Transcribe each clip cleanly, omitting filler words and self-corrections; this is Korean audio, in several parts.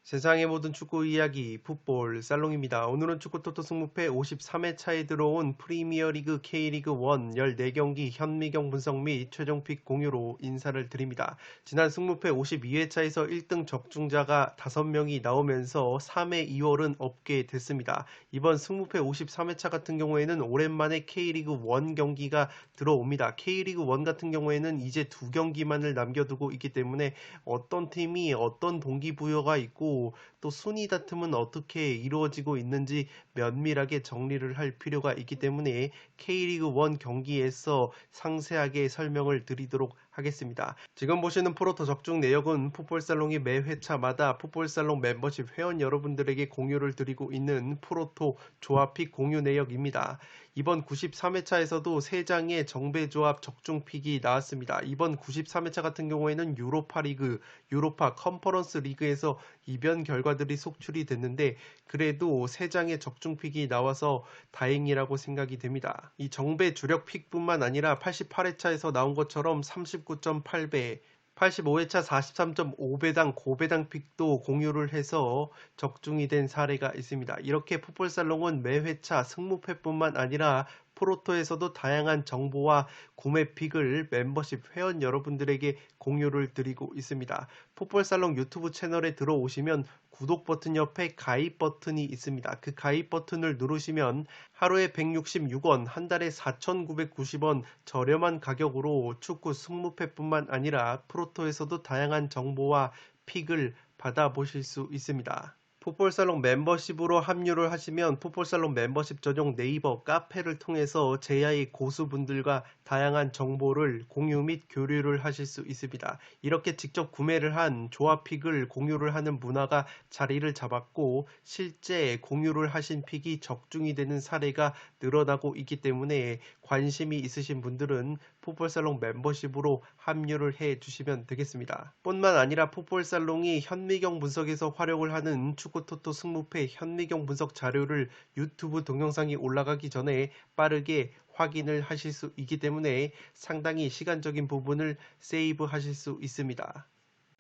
세상의 모든 축구 이야기 풋볼 살롱입니다. 오늘은 축구토토 승무패 53회차에 들어온 프리미어리그 K리그 1 14경기 현미경 분석 및 최종픽 공유로 인사를 드립니다. 지난 승무패 52회차에서 1등 적중자가 5명이 나오면서 3회 2월은 없게 됐습니다. 이번 승무패 53회차 같은 경우에는 오랜만에 K리그 1 경기가 들어옵니다. K리그 1 같은 경우에는 이제 2경기만을 남겨두고 있기 때문에 어떤 팀이 어떤 동기부여가 있고 또 순위 다툼은 어떻게 이루어지고 있는지 면밀하게 정리를 할 필요가 있기 때문에 K리그 1 경기에서 상세하게 설명을 드리도록 하겠습니다. 지금 보시는 프로토 적중 내역은 풋볼살롱이 매 회차마다 풋볼살롱 멤버십 회원 여러분들에게 공유를 드리고 있는 프로토 조합픽 공유 내역입니다. 이번 93회차에서도 3장의 정배조합 적중픽이 나왔습니다. 이번 93회차 같은 경우에는 유로파 리그, 유로파 컨퍼런스 리그에서 이변 결과들이 속출이 됐는데 그래도 3장의 적중픽이 나와서 다행이라고 생각이 됩니다. 이 정배 주력 픽뿐만 아니라 88회차에서 나온 것처럼 39.8배, 85회차 43.5배당 고배당 픽도 공유를 해서 적중이 된 사례가 있습니다. 이렇게 풋볼살롱은 매 회차 승무패뿐만 아니라 프로토에서도 다양한 정보와 구매 픽을 멤버십 회원 여러분들에게 공유를 드리고 있습니다. 풋볼살롱 유튜브 채널에 들어오시면 구독 버튼 옆에 가입 버튼이 있습니다. 그 가입 버튼을 누르시면 하루에 166원, 한 달에 4,990원 저렴한 가격으로 축구 승무패뿐만 아니라 프로토에서도 다양한 정보와 픽을 받아보실 수 있습니다. 풋볼살롱 멤버십으로 합류를 하시면 풋볼살롱 멤버십 전용 네이버 카페를 통해서 제야의 고수분들과 다양한 정보를 공유 및 교류를 하실 수 있습니다. 이렇게 직접 구매를 한 조합픽을 공유를 하는 문화가 자리를 잡았고 실제 공유를 하신 픽이 적중이 되는 사례가 늘어나고 있기 때문에 관심이 있으신 분들은 풋볼살롱 멤버십으로 합류를 해 주시면 되겠습니다. 뿐만 아니라 풋볼살롱이 현미경 분석에서 활용을 하는 축구토토 승무패 현미경 분석 자료를 유튜브 동영상이 올라가기 전에 빠르게 확인을 하실 수 있기 때문에 상당히 시간적인 부분을 세이브 하실 수 있습니다.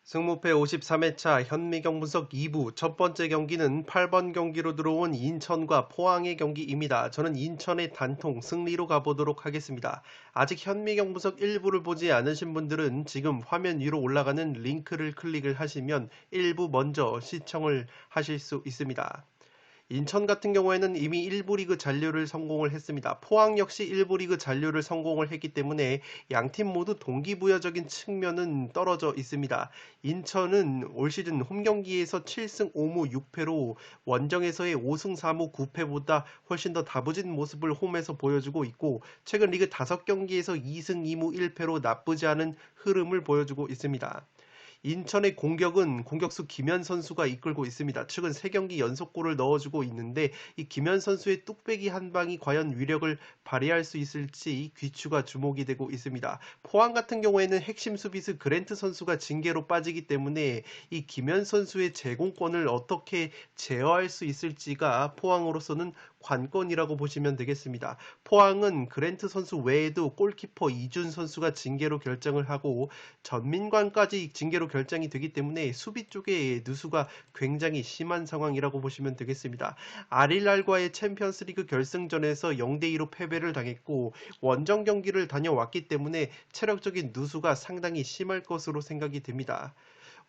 승무패 53회차 현미경 분석 2부 첫 번째 경기는 8번 경기로 들어온 인천과 포항의 경기입니다. 저는 인천의 단통 승리로 가보도록 하겠습니다. 아직 현미경 분석 1부를 보지 않으신 분들은 지금 화면 위로 올라가는 링크를 클릭을 하시면 1부 먼저 시청을 하실 수 있습니다. 인천 같은 경우에는 이미 1부 리그 잔류를 성공을 했습니다. 포항 역시 1부 리그 잔류를 성공을 했기 때문에 양팀 모두 동기부여적인 측면은 떨어져 있습니다. 인천은 올 시즌 홈 경기에서 7승 5무 6패로 원정에서의 5승 4무 9패보다 훨씬 더 다부진 모습을 홈에서 보여주고 있고 최근 리그 5경기에서 2승 2무 1패로 나쁘지 않은 흐름을 보여주고 있습니다. 인천의 공격은 공격수 김현 선수가 이끌고 있습니다. 최근 3경기 연속골을 넣어주고 있는데 이 김현 선수의 뚝배기 한 방이 과연 위력을 발휘할 수 있을지 귀추가 주목이 되고 있습니다. 포항 같은 경우에는 핵심 수비수 그랜트 선수가 징계로 빠지기 때문에 이 김현 선수의 제공권을 어떻게 제어할 수 있을지가 포항으로서는 관건이라고 보시면 되겠습니다. 포항은 그랜트 선수 외에도 골키퍼 이준 선수가 징계로 결정을 하고 전민관까지 징계로 결정이 되기 때문에 수비 쪽에 누수가 굉장히 심한 상황이라고 보시면 되겠습니다. 아릴랄과의 챔피언스리그 결승전에서 0대2로 패배를 당했고 원정 경기를 다녀왔기 때문에 체력적인 누수가 상당히 심할 것으로 생각이 됩니다.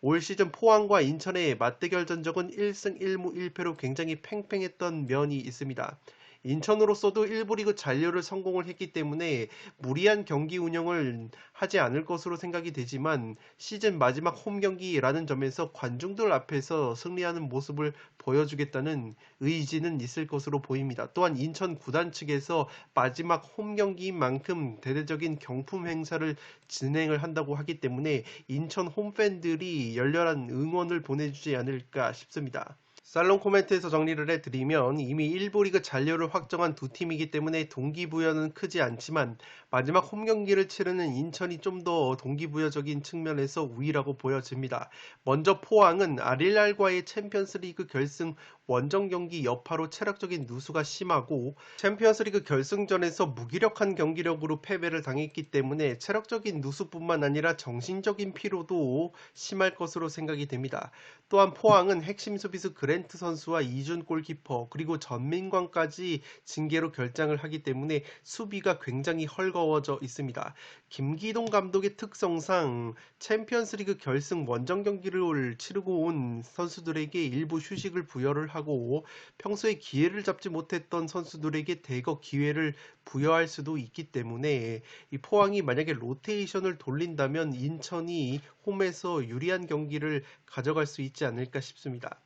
올 시즌 포항과 인천의 맞대결 전적은 1승 1무 1패로 굉장히 팽팽했던 면이 있습니다. 인천으로서도 1부 리그 잔류를 성공을 했기 때문에 무리한 경기 운영을 하지 않을 것으로 생각이 되지만 시즌 마지막 홈 경기라는 점에서 관중들 앞에서 승리하는 모습을 보여주겠다는 의지는 있을 것으로 보입니다. 또한 인천 구단 측에서 마지막 홈 경기인 만큼 대대적인 경품 행사를 진행을 한다고 하기 때문에 인천 홈팬들이 열렬한 응원을 보내주지 않을까 싶습니다. 살롱 코멘트에서 정리를 해드리면 이미 1부 리그 잔류를 확정한 두 팀이기 때문에 동기부여는 크지 않지만 마지막 홈 경기를 치르는 인천이 좀 더 동기부여적인 측면에서 우위라고 보여집니다. 먼저 포항은 아릴랄과의 챔피언스리그 결승 원정 경기 여파로 체력적인 누수가 심하고 챔피언스리그 결승전에서 무기력한 경기력으로 패배를 당했기 때문에 체력적인 누수뿐만 아니라 정신적인 피로도 심할 것으로 생각이 됩니다. 또한 포항은 핵심 수비수 그랜트 선수와 이준 골키퍼 그리고 전민광까지 징계로 결장을 하기 때문에 수비가 굉장히 헐거워져 있습니다. 김기동 감독의 특성상 챔피언스리그 결승 원정 경기를 치르고 온 선수들에게 일부 휴식을 부여를 하고 평소에 기회를 잡지 못했던 선수들에게 대거 기회를 부여할 수도 있기 때문에 이 포항이 만약에 로테이션을 돌린다면 인천이 홈에서 유리한 경기를 가져갈 수 있지 않을까 싶습니다.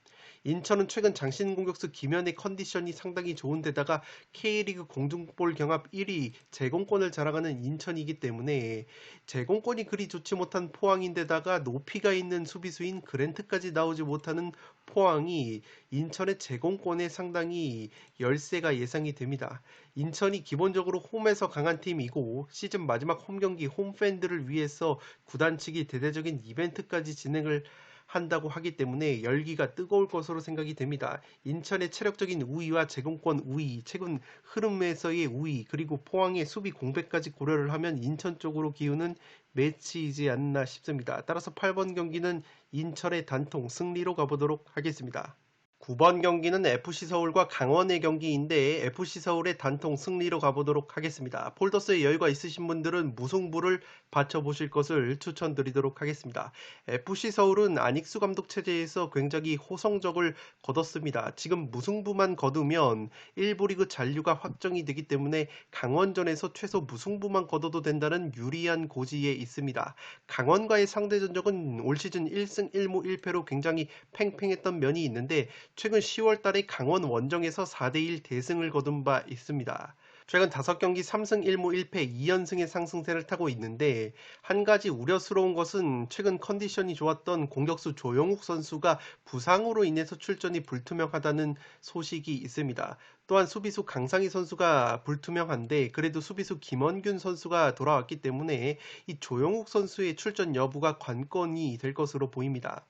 인천은 최근 장신 공격수 김현의 컨디션이 상당히 좋은데다가 K리그 공중볼 경합 1위 제공권을 자랑하는 인천이기 때문에 제공권이 그리 좋지 못한 포항인데다가 높이가 있는 수비수인 그랜트까지 나오지 못하는 포항이 인천의 제공권에 상당히 열세가 예상이 됩니다. 인천이 기본적으로 홈에서 강한 팀이고 시즌 마지막 홈 경기 홈팬들을 위해서 구단 측이 대대적인 이벤트까지 진행을 한다고 하기 때문에 열기가 뜨거울 것으로 생각이 됩니다. 인천의 체력적인 우위와 제공권 우위, 최근 흐름에서의 우위, 그리고 포항의 수비 공백까지 고려를 하면 인천 쪽으로 기우는 매치이지 않나 싶습니다. 따라서 8번 경기는 인천의 단통 승리로 가보도록 하겠습니다. 9번 경기는 FC서울과 강원의 경기인데 FC서울의 단통 승리로 가보도록 하겠습니다. 폴더스에 여유가 있으신 분들은 무승부를 받쳐보실 것을 추천드리도록 하겠습니다. FC서울은 안익수 감독 체제에서 굉장히 호성적을 거뒀습니다. 지금 무승부만 거두면 1부 리그 잔류가 확정이 되기 때문에 강원전에서 최소 무승부만 거둬도 된다는 유리한 고지에 있습니다. 강원과의 상대 전적은 올 시즌 1승 1무 1패로 굉장히 팽팽했던 면이 있는데 최근 10월 달에 강원 원정에서 4대1 대승을 거둔 바 있습니다. 최근 5경기 3승 1무 1패 2연승의 상승세를 타고 있는데 한 가지 우려스러운 것은 최근 컨디션이 좋았던 공격수 조영욱 선수가 부상으로 인해서 출전이 불투명하다는 소식이 있습니다. 또한 수비수 강상희 선수가 불투명한데 그래도 수비수 김원균 선수가 돌아왔기 때문에 이 조영욱 선수의 출전 여부가 관건이 될 것으로 보입니다.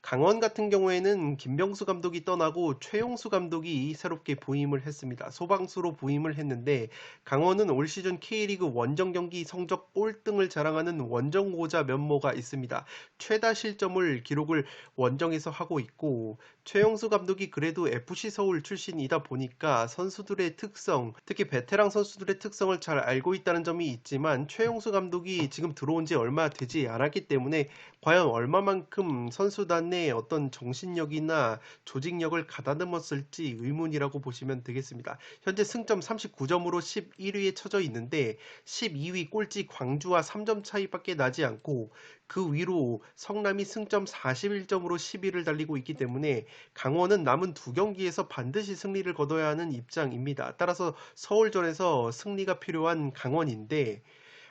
강원 같은 경우에는 김병수 감독이 떠나고 최용수 감독이 새롭게 부임을 했습니다. 소방수로 부임을 했는데 강원은 올 시즌 K리그 원정 경기 성적 꼴등을 자랑하는 원정고자 면모가 있습니다. 최다 실점을 기록을 원정에서 하고 있고 최용수 감독이 그래도 FC 서울 출신이다 보니까 선수들의 특성, 특히 베테랑 선수들의 특성을 잘 알고 있다는 점이 있지만 최용수 감독이 지금 들어온 지 얼마 되지 않았기 때문에 과연 얼마만큼 선수단의 어떤 정신력이나 조직력을 가다듬었을지 의문이라고 보시면 되겠습니다. 현재 승점 39점으로 11위에 처져 있는데 12위 꼴찌 광주와 3점 차이밖에 나지 않고 그 위로 성남이 승점 41점으로 10위를 달리고 있기 때문에 강원은 남은 2경기에서 반드시 승리를 거둬야 하는 입장입니다. 따라서 서울전에서 승리가 필요한 강원인데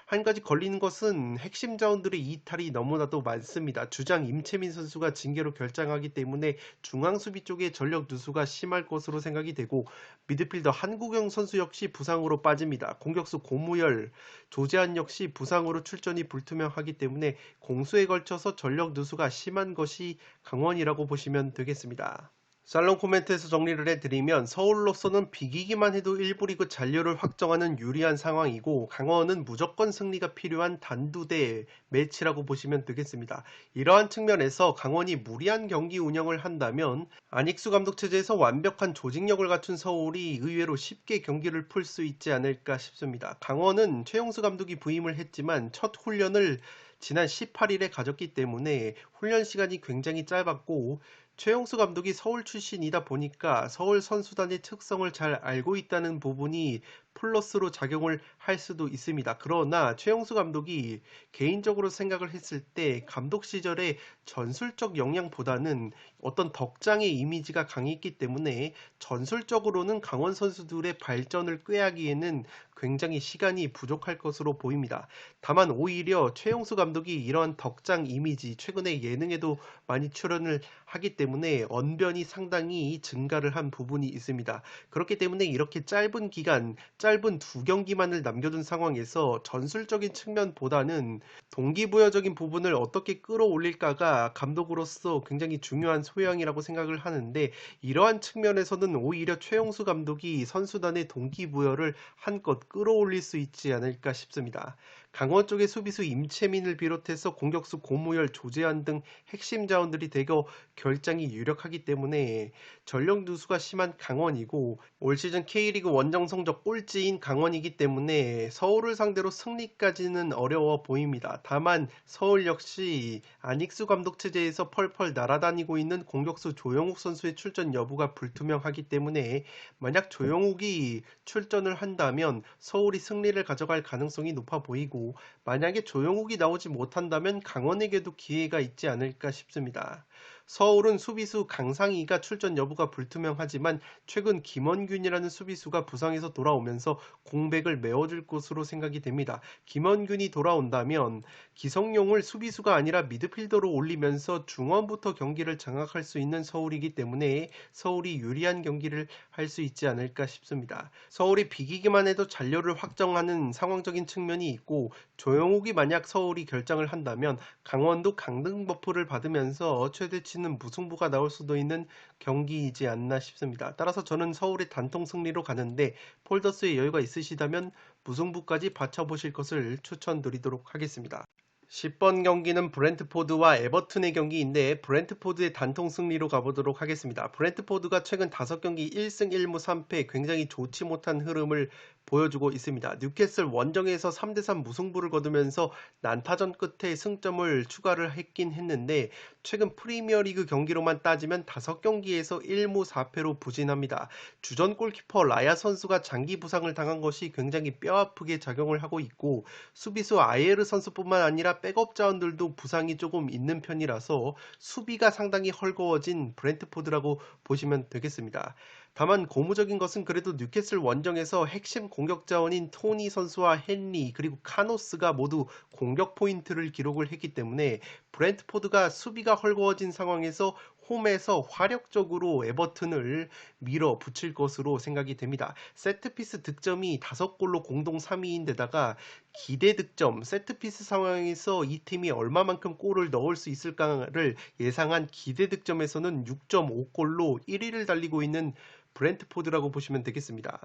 한 가지 걸리는 것은 핵심 자원들의 이탈이 너무나도 많습니다. 주장 임채민 선수가 징계로 결장하기 때문에 중앙 수비 쪽에 전력 누수가 심할 것으로 생각이 되고 미드필더 한국영 선수 역시 부상으로 빠집니다. 공격수 고무열, 조재한 역시 부상으로 출전이 불투명하기 때문에 공수에 걸쳐서 전력 누수가 심한 것이 강원이라고 보시면 되겠습니다. 살롱 코멘트에서 정리를 해드리면 서울로서는 비기기만 해도 1부 리그 잔류를 확정하는 유리한 상황이고 강원은 무조건 승리가 필요한 단두대 매치라고 보시면 되겠습니다. 이러한 측면에서 강원이 무리한 경기 운영을 한다면 안익수 감독 체제에서 완벽한 조직력을 갖춘 서울이 의외로 쉽게 경기를 풀 수 있지 않을까 싶습니다. 강원은 최용수 감독이 부임을 했지만 첫 훈련을 지난 18일에 가졌기 때문에 훈련 시간이 굉장히 짧았고 최용수 감독이 서울 출신이다 보니까 서울 선수단의 특성을 잘 알고 있다는 부분이 플러스로 작용을 할 수도 있습니다. 그러나 최용수 감독이 개인적으로 생각을 했을 때 감독 시절에 전술적 역량보다는 어떤 덕장의 이미지가 강했기 때문에 전술적으로는 강원 선수들의 발전을 꾀하기에는 굉장히 시간이 부족할 것으로 보입니다. 다만 오히려 최용수 감독이 이러한 덕장 이미지, 최근에 예능에도 많이 출연을 하기 때문에 언변이 상당히 증가를 한 부분이 있습니다. 그렇기 때문에 이렇게 짧은 기간, 짧은 두 경기만을 남겨둔 상황에서 전술적인 측면보다는 동기부여적인 부분을 어떻게 끌어올릴까가 감독으로서 굉장히 중요한 소양이라고 생각을 하는데, 이러한 측면에서는 오히려 최용수 감독이 선수단의 동기부여를 한껏 끌어올릴 수 있지 않을까 싶습니다. 강원 쪽의 수비수 임채민을 비롯해서 공격수 고무열, 조재환 등 핵심 자원들이 대거 결장이 유력하기 때문에 전력 누수가 심한 강원이고, 올 시즌 K리그 원정 성적 꼴찌인 강원이기 때문에 서울을 상대로 승리까지는 어려워 보입니다. 다만 서울 역시 안익수 감독 체제에서 펄펄 날아다니고 있는 공격수 조영욱 선수의 출전 여부가 불투명하기 때문에 만약 조영욱이 출전을 한다면 서울이 승리를 가져갈 가능성이 높아 보이고, 만약에 조영욱이 나오지 못한다면 강원에게도 기회가 있지 않을까 싶습니다. 서울은 수비수 강상희가 출전 여부가 불투명하지만 최근 김원균이라는 수비수가 부상에서 돌아오면서 공백을 메워줄 것으로 생각이 됩니다. 김원균이 돌아온다면 기성용을 수비수가 아니라 미드필더로 올리면서 중원부터 경기를 장악할 수 있는 서울이기 때문에 서울이 유리한 경기를 할 수 있지 않을까 싶습니다. 서울이 비기기만 해도 잔류를 확정하는 상황적인 측면이 있고, 조영욱이 만약 서울이 결정을 한다면 강원도 강등 버프를 받으면서 최대치는 무승부가 나올 수도 있는 경기이지 않나 싶습니다. 따라서 저는 서울의 단통 승리로 가는데, 폴더스의 여유가 있으시다면 무승부까지 받쳐보실 것을 추천드리도록 하겠습니다. 10번 경기는 브렌트포드와 에버튼의 경기인데 브렌트포드의 단통 승리로 가보도록 하겠습니다. 브렌트포드가 최근 5경기 1승 1무 3패, 굉장히 좋지 못한 흐름을 보여주고 있습니다. 뉴캐슬 원정에서 3대3 무승부를 거두면서 난타전 끝에 승점을 추가를 했긴 했는데, 최근 프리미어리그 경기로만 따지면 5경기에서 1무 4패로 부진합니다. 주전 골키퍼 라야 선수가 장기 부상을 당한 것이 굉장히 뼈아프게 작용을 하고 있고, 수비수 아예르 선수뿐만 아니라 백업 자원들도 부상이 조금 있는 편이라서 수비가 상당히 헐거워진 브렌트포드라고 보시면 되겠습니다. 다만 고무적인 것은 그래도 뉴캐슬 원정에서 핵심 공격 자원인 토니 선수와 헨리 그리고 카노스가 모두 공격 포인트를 기록을 했기 때문에 브렌트포드가 수비가 헐거워진 상황에서 홈에서 화력적으로 에버튼을 밀어붙일 것으로 생각이 됩니다. 세트피스 득점이 5골로 공동 3위인데다가 기대 득점, 세트피스 상황에서 이 팀이 얼마만큼 골을 넣을 수 있을까를 예상한 기대 득점에서는 6.5골로 1위를 달리고 있는 브렌트포드라고 보시면 되겠습니다.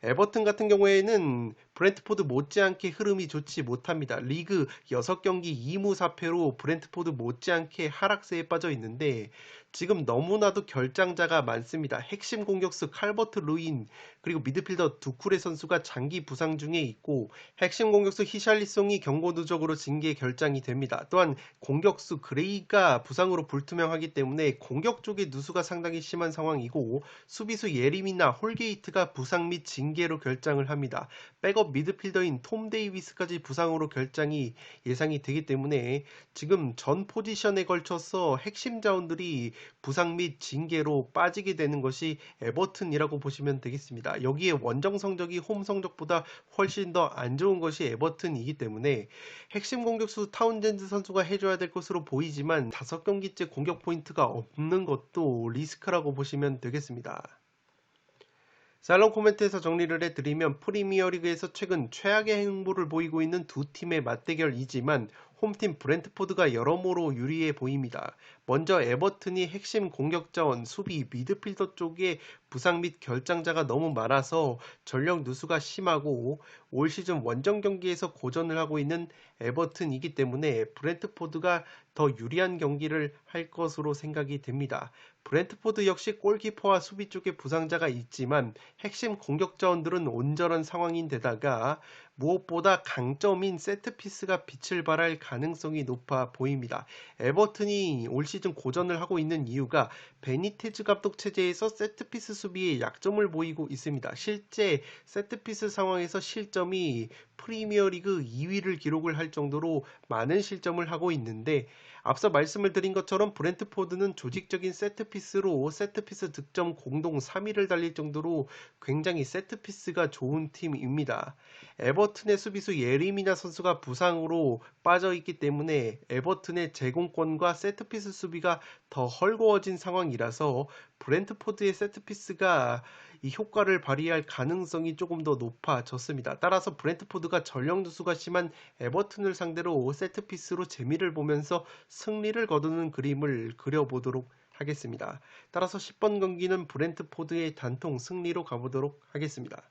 에버튼 같은 경우에는 브렌트포드 못지않게 흐름이 좋지 못합니다. 리그 6경기 2무 4패로 브렌트포드 못지않게 하락세에 빠져 있는데, 지금 너무나도 결장자가 많습니다. 핵심 공격수 칼버트 루인 그리고 미드필더 두쿠레 선수가 장기 부상 중에 있고, 핵심 공격수 히샬리송이 경고 누적으로 징계 결장이 됩니다. 또한 공격수 그레이가 부상으로 불투명하기 때문에 공격 쪽의 누수가 상당히 심한 상황이고, 수비수 예림이나 홀게이트가 부상 및 징계로 결장을 합니다. 백업 미드필더인 톰 데이비스까지 부상으로 결장이 예상이 되기 때문에 지금 전 포지션에 걸쳐서 핵심 자원들이 부상 및 징계로 빠지게 되는 것이 에버튼이라고 보시면 되겠습니다. 여기에 원정 성적이 홈 성적보다 훨씬 더 안 좋은 것이 에버튼이기 때문에 핵심 공격수 타운젠드 선수가 해줘야 될 것으로 보이지만 5경기째 공격 포인트가 없는 것도 리스크라고 보시면 되겠습니다. 살롱 코멘트에서 정리를 해드리면, 프리미어리그에서 최근 최악의 행보를 보이고 있는 두 팀의 맞대결이지만 홈팀 브렌트포드가 여러모로 유리해 보입니다. 먼저 에버튼이 핵심 공격자원, 수비, 미드필더 쪽에 부상 및 결장자가 너무 많아서 전력 누수가 심하고 올 시즌 원정 경기에서 고전을 하고 있는 에버튼이기 때문에 브렌트포드가 더 유리한 경기를 할 것으로 생각이 됩니다. 브렌트포드 역시 골키퍼와 수비 쪽에 부상자가 있지만 핵심 공격 자원들은 온전한 상황인데다가 무엇보다 강점인 세트피스가 빛을 발할 가능성이 높아 보입니다. 에버튼이 올 시즌 고전을 하고 있는 이유가 베니테즈 감독 체제에서 세트피스 수비에 약점을 보이고 있습니다. 실제 세트피스 상황에서 실점이 프리미어리그 2위를 기록을 할 정도로 많은 실점을 하고 있는데, 앞서 말씀을 드린 것처럼 브렌트포드는 조직적인 세트피스로 세트피스 득점 공동 3위를 달릴 정도로 굉장히 세트피스가 좋은 팀입니다. 에버튼의 수비수 예리미나 선수가 부상으로 빠져있기 때문에 에버튼의 제공권과 세트피스 수비가 더 헐거워진 상황이라서 브렌트포드의 세트피스가 이 효과를 발휘할 가능성이 조금 더 높아졌습니다. 따라서 브렌트포드가 전력 누수가 심한 에버튼을 상대로 세트피스로 재미를 보면서 승리를 거두는 그림을 그려보도록 하겠습니다. 따라서 10번 경기는 브렌트포드의 단통 승리로 가보도록 하겠습니다.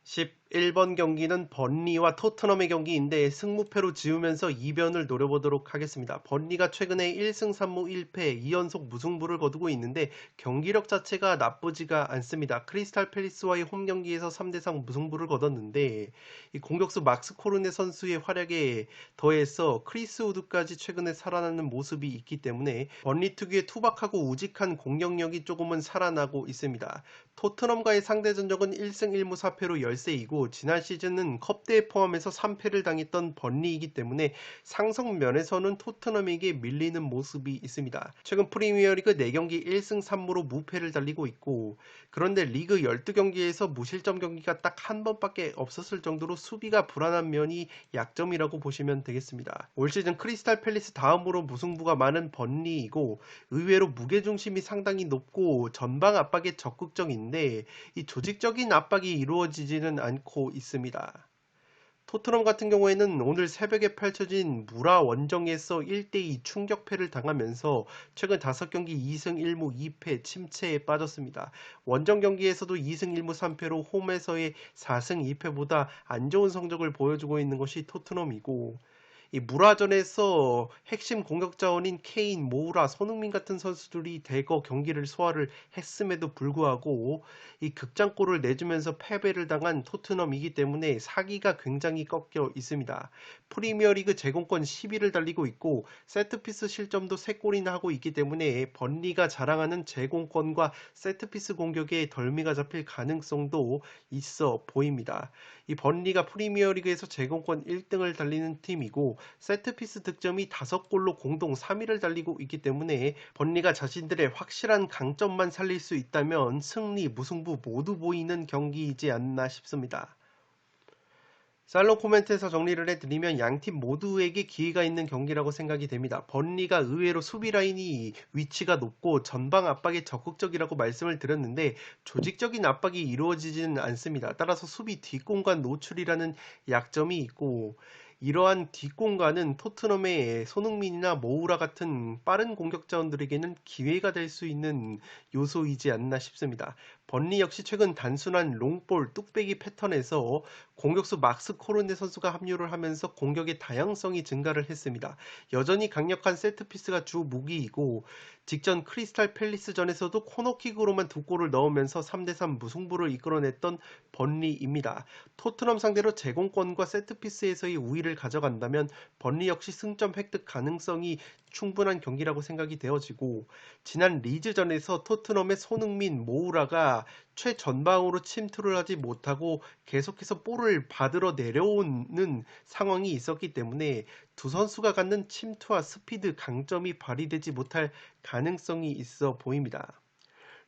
11번 경기는 번리와 토트넘의 경기인데 승무패로 지우면서 이변을 노려보도록 하겠습니다. 번리가 최근에 1승 3무 1패 2연속 무승부를 거두고 있는데 경기력 자체가 나쁘지가 않습니다. 크리스탈 팰리스와의 홈 경기에서 3대3 무승부를 거뒀는데 이 공격수 막스 코르네 선수의 활약에 더해서 크리스 우드까지 최근에 살아나는 모습이 있기 때문에 번리 특유의 투박하고 우직한 공격력이 조금은 살아나고 있습니다. 토트넘과의 상대 전적은 1승 1무 4패로 열세이고 지난 시즌은 컵대회 포함해서 3패를 당했던 번리이기 때문에 상성 면에서는 토트넘에게 밀리는 모습이 있습니다. 최근 프리미어리그 4경기 1승 3무로 무패를 달리고 있고, 그런데 리그 12경기에서 무실점 경기가 딱 한 번밖에 없었을 정도로 수비가 불안한 면이 약점이라고 보시면 되겠습니다. 올 시즌 크리스탈 팰리스 다음으로 무승부가 많은 번리이고 의외로 무게중심이 상당히 높고 전방 압박에 적극적인데 이 조직적인 압박이 이루어지지는 않고 있습니다. 토트넘 같은 경우에는 오늘 새벽에 펼쳐진 무라 원정에서 1대2 충격패를 당하면서 최근 5경기 2승 1무 2패 침체에 빠졌습니다. 원정 경기에서도 2승 1무 3패로 홈에서의 4승 2패보다 안 좋은 성적을 보여주고 있는 것이 토트넘이고, 이 무라전에서 핵심 공격 자원인 케인, 모우라, 손흥민 같은 선수들이 대거 경기를 소화를 했음에도 불구하고 이 극장골을 내주면서 패배를 당한 토트넘이기 때문에 사기가 굉장히 꺾여 있습니다. 프리미어리그 제공권 10위를 달리고 있고 세트피스 실점도 3골이나 하고 있기 때문에 번리가 자랑하는 제공권과 세트피스 공격에 덜미가 잡힐 가능성도 있어 보입니다. 이 번리가 프리미어리그에서 제공권 1등을 달리는 팀이고 세트피스 득점이 5골로 공동 3위를 달리고 있기 때문에 번리가 자신들의 확실한 강점만 살릴 수 있다면 승리, 무승부 모두 보이는 경기이지 않나 싶습니다. 살롱 코멘트에서 정리를 해드리면 양팀 모두에게 기회가 있는 경기라고 생각이 됩니다. 번리가 의외로 수비 라인이 위치가 높고 전방 압박에 적극적이라고 말씀을 드렸는데 조직적인 압박이 이루어지지는 않습니다. 따라서 수비 뒷공간 노출이라는 약점이 있고, 이러한 뒷공간은 토트넘의 손흥민이나 모우라 같은 빠른 공격 자원들에게는 기회가 될 수 있는 요소이지 않나 싶습니다. 번리 역시 최근 단순한 롱볼 뚝배기 패턴에서 공격수 막스 코르네 선수가 합류를 하면서 공격의 다양성이 증가를 했습니다. 여전히 강력한 세트피스가 주 무기이고 직전 크리스탈 팰리스전에서도 코너킥으로만 2골을 넣으면서 3대3 무승부를 이끌어냈던 번리입니다. 토트넘 상대로 제공권과 세트피스에서의 우위를 가져간다면 번리 역시 승점 획득 가능성이 충분한 경기라고 생각이 되어지고, 지난 리즈전에서 토트넘의 손흥민, 모우라가 최전방으로 침투를 하지 못하고 계속해서 볼을 받으러 내려오는 상황이 있었기 때문에 두 선수가 갖는 침투와 스피드 강점이 발휘되지 못할 가능성이 있어 보입니다.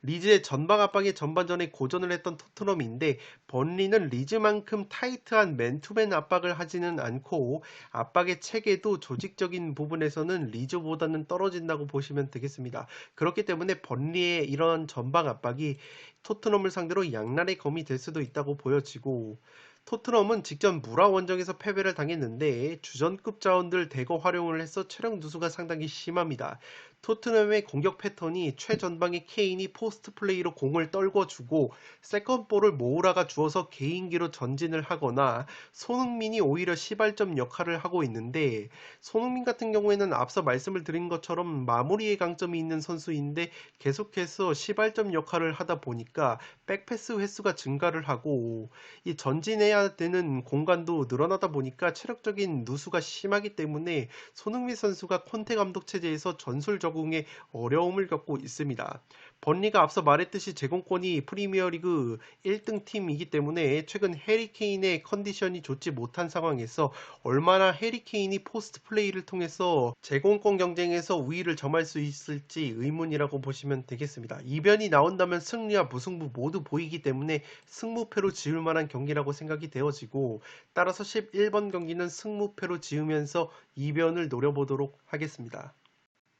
리즈의 전방 압박에 전반전에 고전을 했던 토트넘인데 번리는 리즈만큼 타이트한 맨투맨 압박을 하지는 않고 압박의 체계도 조직적인 부분에서는 리즈보다는 떨어진다고 보시면 되겠습니다. 그렇기 때문에 번리의 이런 전방 압박이 토트넘을 상대로 양날의 검이 될 수도 있다고 보여지고, 토트넘은 직전 무라 원정에서 패배를 당했는데 주전급 자원들 대거 활용을 해서 체력 누수가 상당히 심합니다. 토트넘의 공격 패턴이 최전방의 케인이 포스트 플레이로 공을 떨궈주고 세컨볼을 모우라가 주어서 개인기로 전진을 하거나 손흥민이 오히려 시발점 역할을 하고 있는데, 손흥민 같은 경우에는 앞서 말씀을 드린 것처럼 마무리의 강점이 있는 선수인데 계속해서 시발점 역할을 하다 보니까 백패스 횟수가 증가를 하고 이 전진해야 빼내야 되는 공간도 늘어나다 보니까 체력적인 누수가 심하기 때문에 손흥민 선수가 콘테 감독 체제에서 전술 적응에 어려움을 겪고 있습니다. 번리가 앞서 말했듯이 제공권이 프리미어리그 1등 팀이기 때문에 최근 해리 케인의 컨디션이 좋지 못한 상황에서 얼마나 해리 케인이 포스트 플레이를 통해서 제공권 경쟁에서 우위를 점할 수 있을지 의문이라고 보시면 되겠습니다. 이변이 나온다면 승리와 무승부 모두 보이기 때문에 승무패로 지을 만한 경기라고 생각이 되어지고, 따라서 11번 경기는 승무패로 지으면서 이변을 노려보도록 하겠습니다.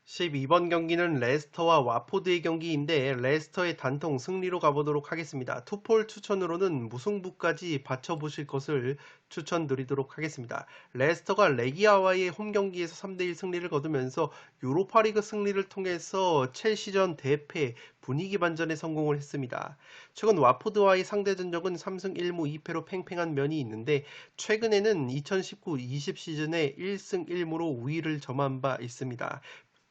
12번 경기는 레스터와 와포드의 경기인데 레스터의 단통 승리로 가보도록 하겠습니다. 투폴 추천으로는 무승부까지 받쳐보실 것을 추천드리도록 하겠습니다. 레스터가 레기아와의 홈경기에서 3대1 승리를 거두면서 유로파리그 승리를 통해서 첼시전 대패 분위기 반전에 성공을 했습니다. 최근 와포드와의 상대 전적은 3승 1무 2패로 팽팽한 면이 있는데 최근에는 2019-20 시즌에 1승 1무로 우위를 점한 바 있습니다.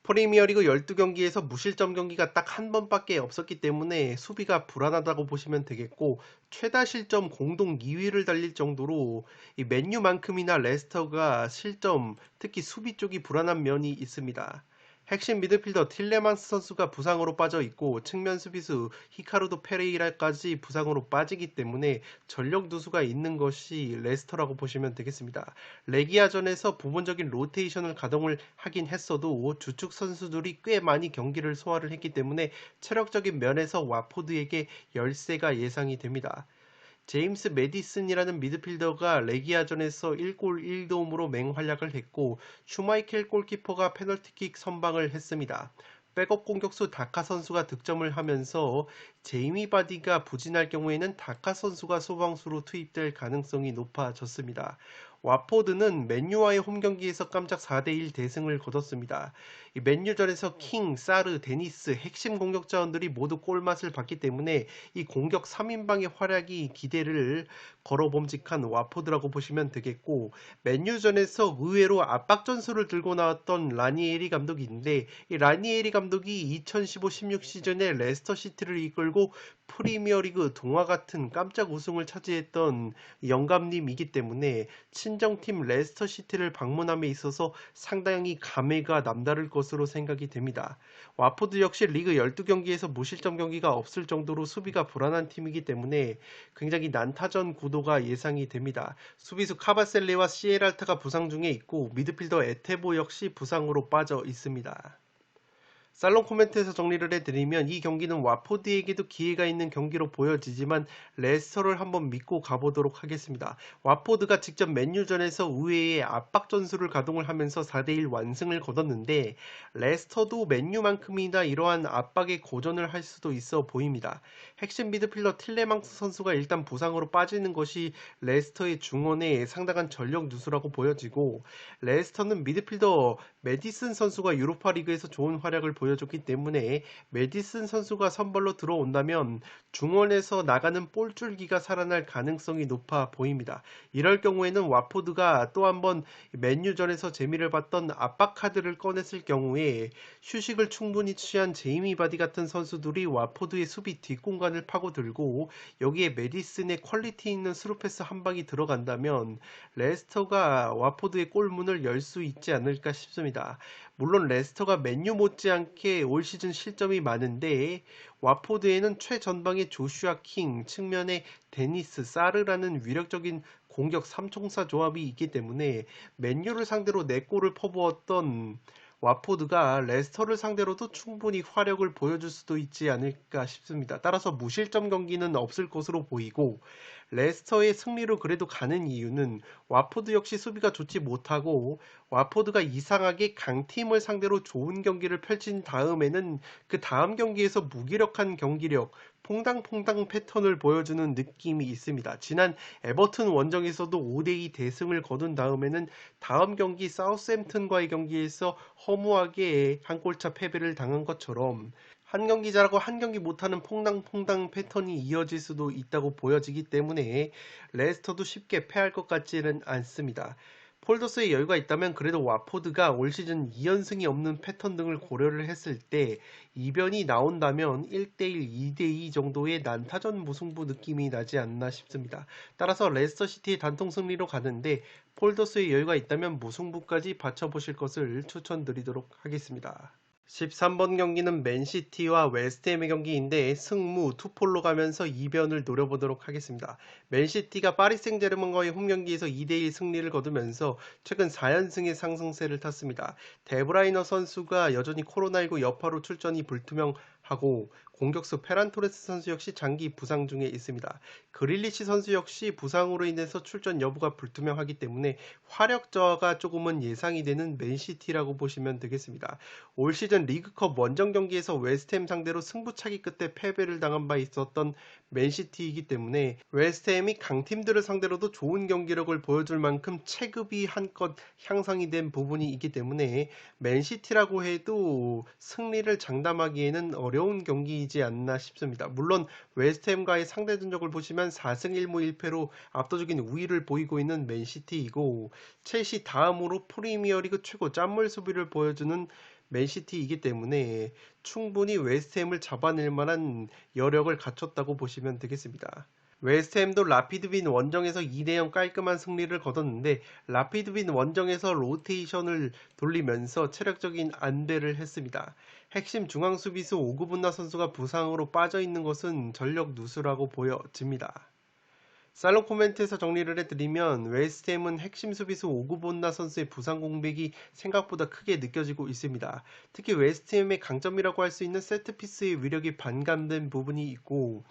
프리미어리그 12경기에서 무실점 경기가 딱 한 번밖에 없었기 때문에 수비가 불안하다고 보시면 되겠고, 최다 실점 공동 2위를 달릴 정도로 이 맨유만큼이나 레스터가 실점, 특히 수비 쪽이 불안한 면이 있습니다. 핵심 미드필더 틸레만스 선수가 부상으로 빠져 있고 측면 수비수 히카르도 페레이라까지 부상으로 빠지기 때문에 전력 누수가 있는 것이 레스터라고 보시면 되겠습니다. 레기아전에서 부분적인 로테이션을 가동을 하긴 했어도 주축 선수들이 꽤 많이 경기를 소화를 했기 때문에 체력적인 면에서 와포드에게 열세가 예상이 됩니다. 제임스 메디슨이라는 미드필더가 레기아전에서 1골 1도움으로 맹활약을 했고 슈마이켈 골키퍼가 페널티킥 선방을 했습니다. 백업 공격수 다카 선수가 득점을 하면서 제이미 바디가 부진할 경우에는 다카 선수가 소방수로 투입될 가능성이 높아졌습니다. 와포드는 맨유와의 홈경기에서 깜짝 4대1 대승을 거뒀습니다. 이 맨유전에서 킹, 사르, 데니스 핵심 공격 자원들이 모두 골맛을 봤기 때문에 이 공격 3인방의 활약이 기대를 걸어봄직한 와포드라고 보시면 되겠고, 맨유전에서 의외로 압박 전술을 들고 나왔던 라니에리 감독인데 이 라니에리 감독이 2015-16 시즌에 레스터 시티를 이끌고 프리미어리그 동화 같은 깜짝 우승을 차지했던 영감님이기 때문에 친정팀 레스터 시티를 방문함에 있어서 상당히 감회가 남다를 것으로 생각이 됩니다. 와포드 역시 리그 12경기에서 무실점 경기가 없을 정도로 수비가 불안한 팀이기 때문에 굉장히 난타전 구도가 예상이 됩니다. 수비수 카바셀레와 시에랄타가 부상 중에 있고 미드필더 에테보 역시 부상으로 빠져 있습니다. 살롱 코멘트에서 정리를 해드리면 이 경기는 와포드에게도 기회가 있는 경기로 보여지지만 레스터를 한번 믿고 가보도록 하겠습니다. 와포드가 직접 맨유전에서 의외의 압박 전술을 가동을 하면서 4대1 완승을 거뒀는데 레스터도 맨유만큼이나 이러한 압박에 고전을 할 수도 있어 보입니다. 핵심 미드필더 틸레망스 선수가 일단 부상으로 빠지는 것이 레스터의 중원에 상당한 전력 누수라고 보여지고, 레스터는 미드필더 메디슨 선수가 유로파리그에서 좋은 활약을 보여줬기 때문에 메디슨 선수가 선발로 들어온다면 중원에서 나가는 볼줄기가 살아날 가능성이 높아 보입니다. 이럴 경우에는 와포드가 또 한번 맨유전에서 재미를 봤던 압박 카드를 꺼냈을 경우에 휴식을 충분히 취한 제이미 바디 같은 선수들이 와포드의 수비 뒷공간을 파고들고 여기에 메디슨의 퀄리티 있는 스루패스 한 방이 들어간다면 레스터가 와포드의 골문을 열 수 있지 않을까 싶습니다. 물론 레스터가 맨유 못지않게 올 시즌 실점이 많은데 와포드에는 최전방의 조슈아 킹, 측면에 데니스, 사르라는 위력적인 공격 삼총사 조합이 있기 때문에 맨유를 상대로 4골을 퍼부었던 와포드가 레스터를 상대로도 충분히 화력을 보여줄 수도 있지 않을까 싶습니다. 따라서 무실점 경기는 없을 것으로 보이고, 레스터의 승리로 그래도 가는 이유는 와포드 역시 수비가 좋지 못하고 와포드가 이상하게 강팀을 상대로 좋은 경기를 펼친 다음에는 그 다음 경기에서 무기력한 경기력, 퐁당퐁당 패턴을 보여주는 느낌이 있습니다. 지난 에버튼 원정에서도 5대2 대승을 거둔 다음에는 다음 경기 사우스햄튼과의 경기에서 허무하게 한 골차 패배를 당한 것처럼 한 경기 잘하고 한 경기 못하는 퐁당퐁당 패턴이 이어질 수도 있다고 보여지기 때문에 레스터도 쉽게 패할 것 같지는 않습니다. 폴더스에 여유가 있다면 그래도 와포드가 올 시즌 2연승이 없는 패턴 등을 고려를 했을 때 이변이 나온다면 1대1, 2대2 정도의 난타전 무승부 느낌이 나지 않나 싶습니다. 따라서 레스터시티의 단통 승리로 가는데 폴더스에 여유가 있다면 무승부까지 받쳐보실 것을 추천드리도록 하겠습니다. 13번 경기는 맨시티와 웨스트햄의 경기인데 승무 투폴로 가면서 이변을 노려보도록 하겠습니다. 맨시티가 파리 생제르맹과의 홈경기에서 2대1 승리를 거두면서 최근 4연승의 상승세를 탔습니다. 데브라이너 선수가 여전히 코로나19 여파로 출전이 불투명하고 공격수 페란 토레스 선수 역시 장기 부상 중에 있습니다. 그릴리시 선수 역시 부상으로 인해서 출전 여부가 불투명하기 때문에 화력 저하가 조금은 예상이 되는 맨시티라고 보시면 되겠습니다. 올 시즌 리그컵 원정 경기에서 웨스트햄 상대로 승부차기 끝에 패배를 당한 바 있었던 맨시티이기 때문에 웨스트햄이 강팀들을 상대로도 좋은 경기력을 보여줄 만큼 체급이 한껏 향상이 된 부분이 있기 때문에 맨시티라고 해도 승리를 장담하기에는 어려운 경기이지 않나 싶습니다. 물론 웨스트햄과의 상대 전적을 보시면 4승 1무 1패로 압도적인 우위를 보이고 있는 맨시티이고 첼시 다음으로 프리미어리그 최고 짠물 수비를 보여주는 맨시티이기 때문에 충분히 웨스트햄을 잡아낼 만한 여력을 갖췄다고 보시면 되겠습니다. 웨스트햄도 라피드빈 원정에서 2대0 깔끔한 승리를 거뒀는데 라피드빈 원정에서 로테이션을 돌리면서 체력적인 안배를 했습니다. 핵심 중앙 수비수 오구분나 선수가 부상으로 빠져있는 것은 전력 누수라고 보여집니다. 살롱 코멘트에서 정리를 해드리면 웨스트햄은 핵심 수비수 오구본나 선수의 부상 공백이 생각보다 크게 느껴지고 있습니다. 특히 웨스트햄의 강점이라고 할 수 있는 세트피스의 위력이 반감된 부분이 있고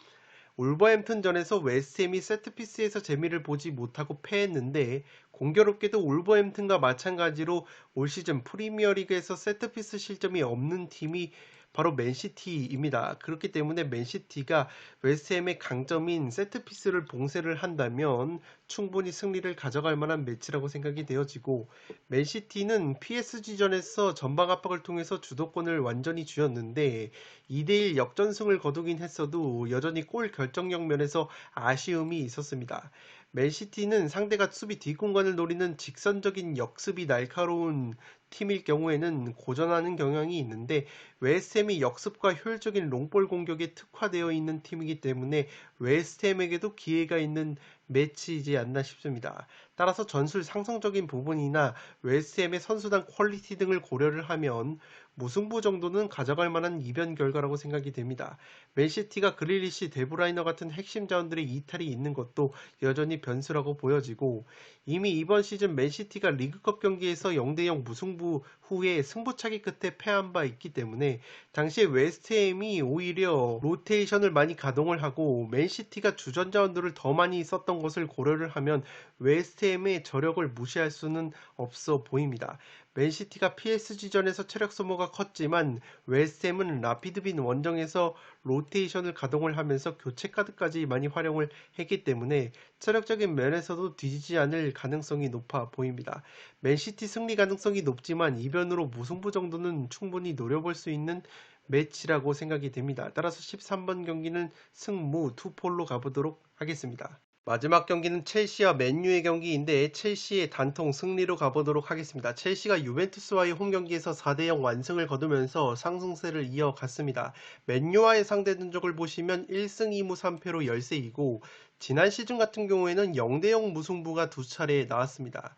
울버햄튼전에서 웨스트햄이 세트피스에서 재미를 보지 못하고 패했는데 공교롭게도 울버햄튼과 마찬가지로 올 시즌 프리미어리그에서 세트피스 실점이 없는 팀이 바로 맨시티입니다. 그렇기 때문에 맨시티가 웨스트햄의 강점인 세트피스를 봉쇄를 한다면 충분히 승리를 가져갈 만한 매치라고 생각이 되어지고 맨시티는 PSG전에서 전방 압박을 통해서 주도권을 완전히 쥐었는데 2대1 역전승을 거두긴 했어도 여전히 골 결정력 면에서 아쉬움이 있었습니다. 맨시티는 상대가 수비 뒷공간을 노리는 직선적인 역습이 날카로운 팀일 경우에는 고전하는 경향이 있는데 웨스트햄이 역습과 효율적인 롱볼 공격에 특화되어 있는 팀이기 때문에 웨스트햄에게도 기회가 있는 매치이지 않나 싶습니다. 따라서 전술 상성적인 부분이나 웨스트햄의 선수단 퀄리티 등을 고려를 하면 무승부 정도는 가져갈 만한 이변 결과라고 생각이 됩니다. 맨시티가 그릴리시, 데브라이너 같은 핵심 자원들의 이탈이 있는 것도 여전히 변수라고 보여지고 이미 이번 시즌 맨시티가 리그컵 경기에서 0대0 무승부 후에 승부차기 끝에 패한 바 있기 때문에 당시에 웨스트햄이 오히려 로테이션을 많이 가동을 하고 맨시티가 주전 자원들을 더 많이 썼던 것을 고려를 하면 웨스트햄의 저력을 무시할 수는 없어 보입니다. 맨시티가 PSG전에서 체력 소모가 컸지만 웨스트햄은 라피드빈 원정에서 로테이션을 가동을 하면서 교체 카드까지 많이 활용을 했기 때문에 체력적인 면에서도 뒤지지 않을 가능성이 높아 보입니다. 맨시티 승리 가능성이 높지만 이변으로 무승부 정도는 충분히 노려볼 수 있는 매치라고 생각이 됩니다. 따라서 13번 경기는 승무 투폴로 가보도록 하겠습니다. 마지막 경기는 첼시와 맨유의 경기인데 첼시의 단통 승리로 가보도록 하겠습니다. 첼시가 유벤투스와의 홈경기에서 4대0 완승을 거두면서 상승세를 이어갔습니다. 맨유와의 상대 전적을 보시면 1승 2무 3패로 열세이고 지난 시즌 같은 경우에는 0대0 무승부가 두 차례 나왔습니다.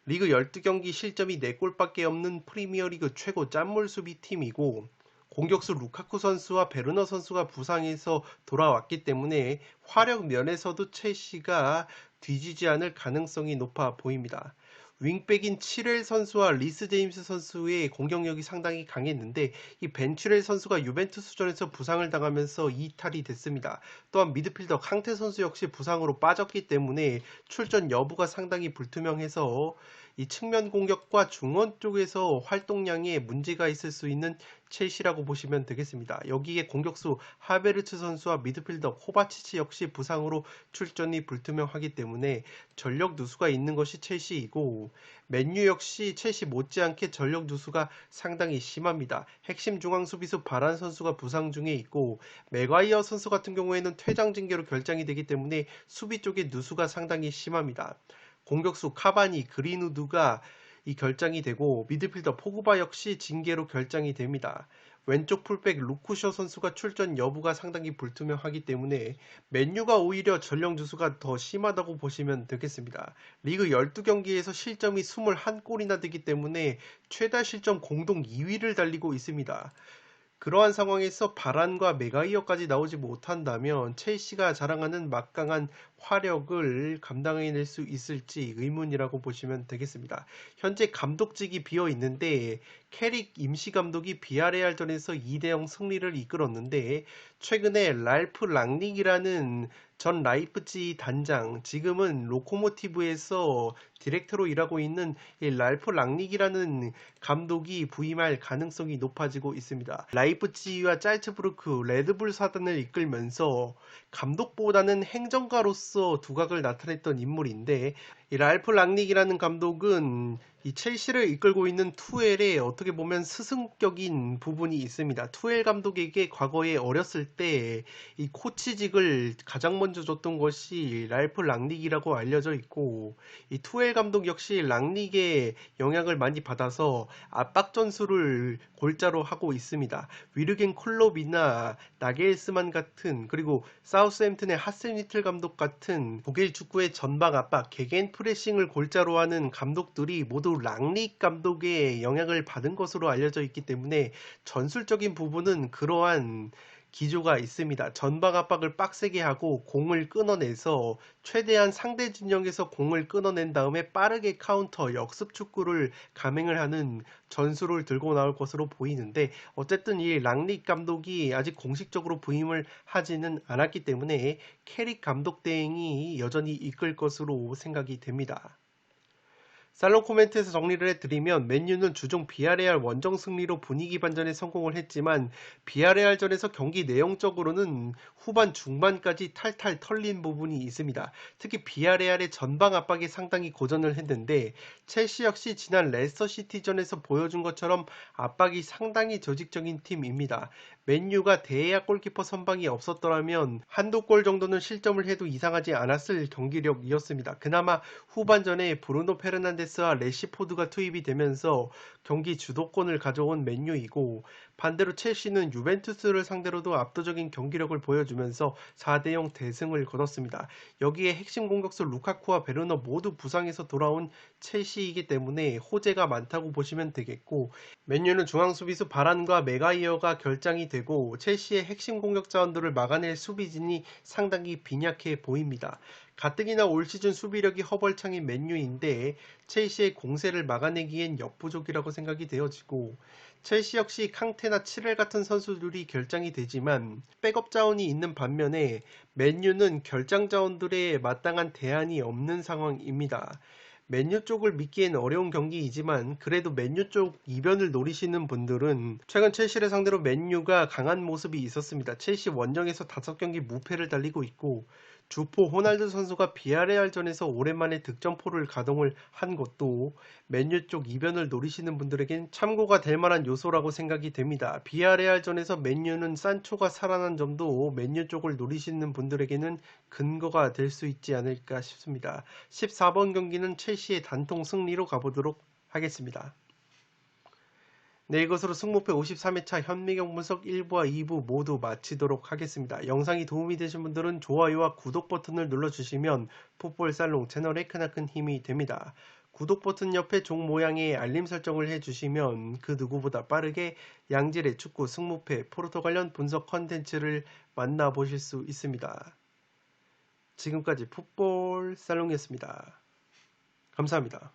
리그 12경기 실점이 4골밖에 없는 프리미어리그 최고 짠물 수비팀이고 공격수 루카쿠 선수와 베르너 선수가 부상해서 돌아왔기 때문에 화력 면에서도 첼시가 뒤지지 않을 가능성이 높아 보입니다. 윙백인 칠렐 선수와 리스 제임스 선수의 공격력이 상당히 강했는데 이 벤츄렐 선수가 유벤투스전에서 부상을 당하면서 이탈이 됐습니다. 또한 미드필더 캉테 선수 역시 부상으로 빠졌기 때문에 출전 여부가 상당히 불투명해서 이 측면 공격과 중원 쪽에서 활동량에 문제가 있을 수 있는 첼시라고 보시면 되겠습니다. 여기에 공격수 하베르츠 선수와 미드필더 코바치치 역시 부상으로 출전이 불투명하기 때문에 전력 누수가 있는 것이 첼시이고 맨유 역시 첼시 못지않게 전력 누수가 상당히 심합니다. 핵심 중앙 수비수 바란 선수가 부상 중에 있고 맥과이어 선수 같은 경우에는 퇴장 징계로 결장이 되기 때문에 수비 쪽의 누수가 상당히 심합니다. 공격수 카바니, 그린우드가 이 결장이 되고 미드필더 포그바 역시 징계로 결장이 됩니다. 왼쪽 풀백 루쿠쇼 선수가 출전 여부가 상당히 불투명하기 때문에 맨유가 오히려 전령 주수가 더 심하다고 보시면 되겠습니다. 리그 12경기에서 실점이 21골이나 되기 때문에 최다 실점 공동 2위를 달리고 있습니다. 그러한 상황에서 바란과 메가이어까지 나오지 못한다면 첼시가 자랑하는 막강한 화력을 감당해낼 수 있을지 의문이라고 보시면 되겠습니다. 현재 감독직이 비어 있는데 캐릭 임시감독이 비아레알전에서 2대0 승리를 이끌었는데 최근에 랄프 랑닉이라는 전 라이프치히 단장, 지금은 로코모티브에서 디렉터로 일하고 있는 이 랄프 랑닉이라는 감독이 부임할 가능성이 높아지고 있습니다. 라이프치히와 짤츠부르크, 레드불 사단을 이끌면서 감독보다는 행정가로서 두각을 나타냈던 인물인데 이 랄프 랑닉이라는 감독은 이 첼시를 이끌고 있는 투엘에 어떻게 보면 스승격인 부분이 있습니다. 투엘 감독에게 과거에 어렸을 때 이 코치직을 가장 먼저 줬던 것이 랄프 랑닉이라고 알려져 있고 이 투엘 감독 역시 랑닉의 영향을 많이 받아서 압박 전술을 골자로 하고 있습니다. 위르겐 클롭이나 나겔스만 같은 그리고 사우스햄튼의 하센휘틀 감독 같은 독일 축구의 전방 압박, 개겐 프레싱을 골자로 하는 감독들이 모두 랑닉 감독의 영향을 받은 것으로 알려져 있기 때문에 전술적인 부분은 그러한 기조가 있습니다. 전방 압박을 빡세게 하고 공을 끊어내서 최대한 상대 진영에서 공을 끊어낸 다음에 빠르게 카운터 역습 축구를 감행을 하는 전술을 들고 나올 것으로 보이는데 어쨌든 이 랑닉 감독이 아직 공식적으로 부임을 하지는 않았기 때문에 캐릭 감독 대행이 여전히 이끌 것으로 생각이 됩니다. 살롱 코멘트에서 정리를 해드리면 맨유는 주중 비아레알 원정 승리로 분위기 반전에 성공을 했지만 비아레알전에서 경기 내용적으로는 후반 중반까지 탈탈 털린 부분이 있습니다. 특히 비아레알의 전방 압박이 상당히 고전을 했는데 첼시 역시 지난 레스터시티전에서 보여준 것처럼 압박이 상당히 조직적인 팀입니다. 맨유가 대야 골키퍼 선방이 없었더라면 한두 골 정도는 실점을 해도 이상하지 않았을 경기력이었습니다. 그나마 후반전에 브루노 페르난데스와 레시포드가 투입이 되면서 경기 주도권을 가져온 맨유이고 반대로 첼시는 유벤투스를 상대로도 압도적인 경기력을 보여주면서 4대0 대승을 거뒀습니다. 여기에 핵심 공격수 루카쿠와 베르너 모두 부상에서 돌아온 첼시이기 때문에 호재가 많다고 보시면 되겠고 맨유는 중앙수비수 바란과 메가이어가 결장이 되고 첼시의 핵심 공격 자원들을 막아낼 수비진이 상당히 빈약해 보입니다. 가뜩이나 올 시즌 수비력이 허벌창인 맨유인데 첼시의 공세를 막아내기엔 역부족이라고 생각이 되어지고 첼시 역시 캉테나 칠렐 같은 선수들이 결장이 되지만 백업 자원이 있는 반면에 맨유는 결장 자원들의 마땅한 대안이 없는 상황입니다. 맨유 쪽을 믿기엔 어려운 경기이지만 그래도 맨유 쪽 이변을 노리시는 분들은 최근 첼시를 상대로 맨유가 강한 모습이 있었습니다. 첼시 원정에서 5경기 무패를 달리고 있고 주포 호날두 선수가 비아레알전에서 오랜만에 득점포를 가동을 한 것도 맨유 쪽 이변을 노리시는 분들에겐 참고가 될 만한 요소라고 생각이 됩니다. 비아레알전에서 맨유는 산초가 살아난 점도 맨유 쪽을 노리시는 분들에게는 근거가 될 수 있지 않을까 싶습니다. 14번 경기는 첼시의 단통 승리로 가보도록 하겠습니다. 네, 이것으로 승무패 53회차 현미경 분석 1부와 2부 모두 마치도록 하겠습니다. 영상이 도움이 되신 분들은 좋아요와 구독 버튼을 눌러주시면 풋볼살롱 채널에 크나큰 힘이 됩니다. 구독 버튼 옆에 종 모양의 알림 설정을 해주시면 그 누구보다 빠르게 양질의 축구 승무패 포르투 관련 분석 컨텐츠를 만나보실 수 있습니다. 지금까지 풋볼살롱이었습니다. 감사합니다.